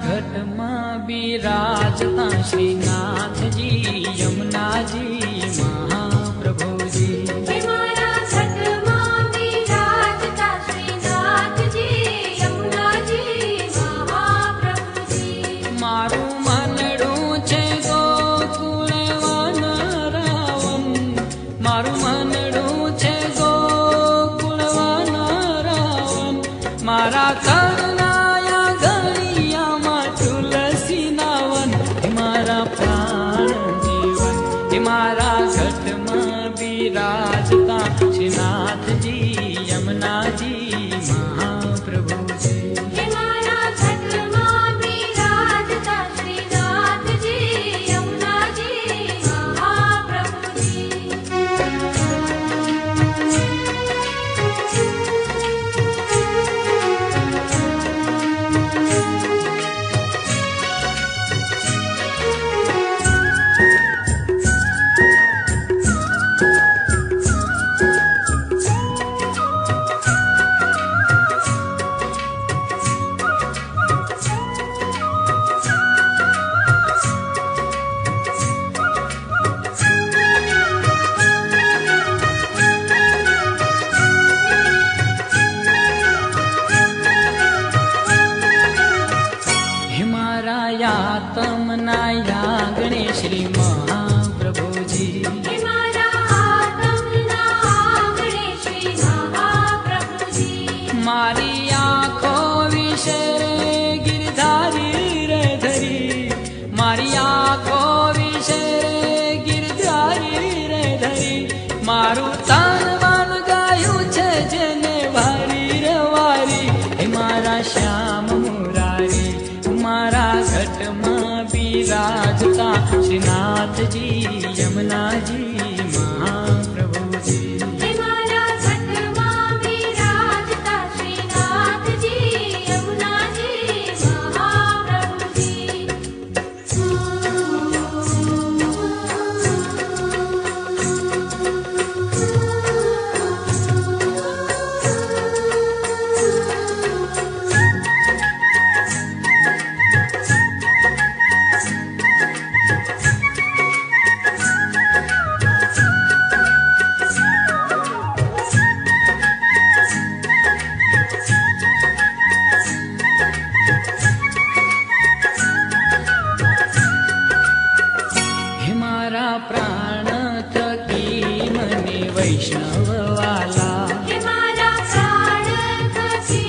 घट में बिराजता श्रीनाथ जी यमुना जी महाप्रभु जी। मारा घट में बिराजता श्रीनाथ जी यमुना जी महाप्रभु जी। मारू मनडू छे गोकुल वन रावण, मारू मनडू छे गोकुल वन रावण। मारा करनाया गलिया मा तुलसी नावन, मारा प्राण जीवन मारा घट में बिराजता श्रीनाथ जी यमुना जी महाप्रभु जी। मारा घट में बिराजता श्रीनाथ जी यमुना जी महाप्रभु जी। तमनाया गणेश श्री महाप्रभु जी। मारा तमना गणेश श्री महाप्रभु जी। मारी आँखों विषे गिरधारी रे धरी, मारी आँखों विषे गिरधारी रे धरी। मारू तन मन गायु छे जेने वारी रे वारी, हे मारा श्याम मुरारी मारा घट में बिराजता श्रीनाथ जी यमुना जी महाप्रभु जी। मारा घट में बिराजता श्रीनाथ जी यमुना जी महाप्रभु जी। प्राण थकी मने वैष्णव वाला, मारा प्राण थकी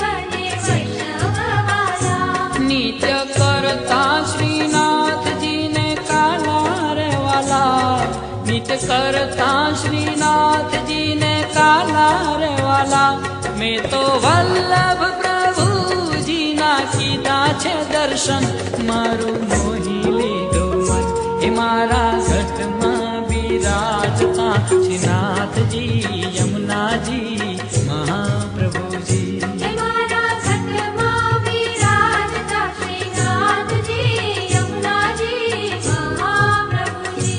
मने वैष्णव वाला। नित्य करता श्रीनाथ जी ने काला रे वाला, नित्य करता श्रीनाथ जी ने काला रे वाला। मैं तो वल्लभ प्रभु जी ना कीधा छे दर्शन, मारू मोही लीधो मन हे मारा घट में बिराजता श्रीनाथ जी यमुना जी महाप्रभु जी। मारा घट में बिराजता श्रीनाथ जी यमुना जी महाप्रभु जी।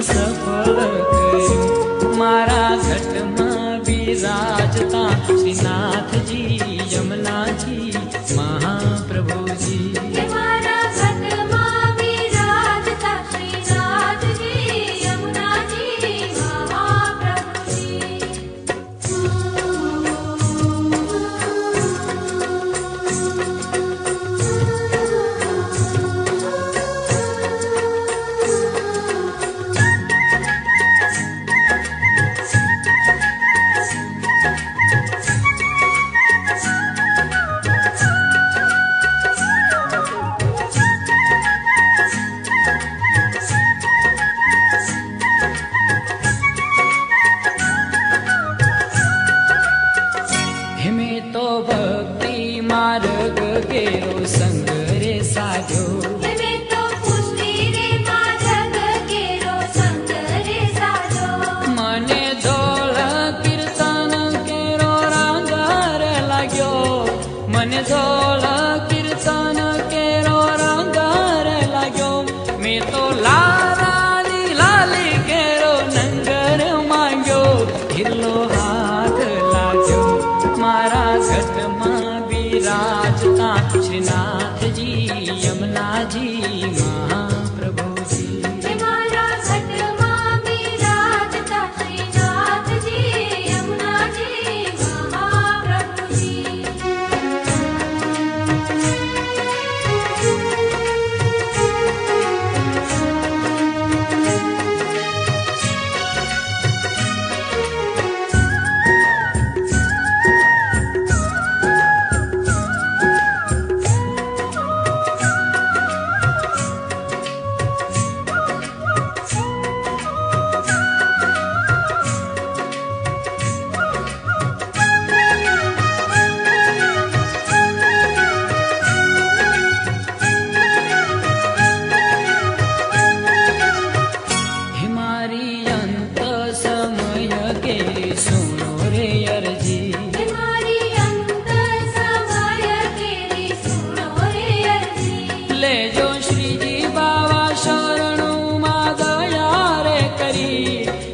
सफल करूं मारा घट में विराजता श्रीनाथ जी यमुना जी महाप्रभु जी। मारा घट में विराजता श्रीनाथ जी यमुना जी महाप्रभु जी। મને ઝોલ કીર્તન કેરો રંગાર લાગ્યો મેં તો લારાની લાલી કેરો નંગર માંગ્યો હિરલો હાથ લાગ્યો મારા ઘટમાં બિરાજતા શ્રીનાથજી યમુનાજી મહાપ્રભુજી મારા ઘટમાં બિરાજતા શ્રીનાથજી યમુનાજી મહાપ્રભુજી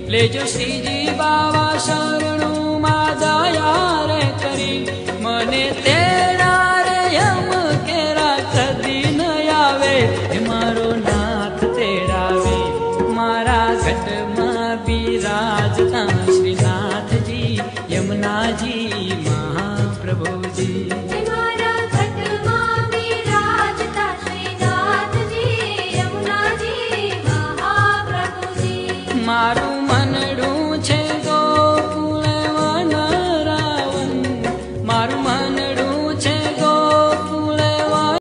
લેજો શ્રીજી બાવા શરણુમાં દયા રે કરી મને તેડા રે યમ કેરા કદી ન આવે હે મારો નાથ તેડાવે મારા ઘટમાં બિરાજતા શ્રીનાથજી યમુનાજી મહાપ્રભુજી મારા ઘટમાં બિરાજતા શ્રીનાથજી યમુનાજી મહાપ્રભુજી મારું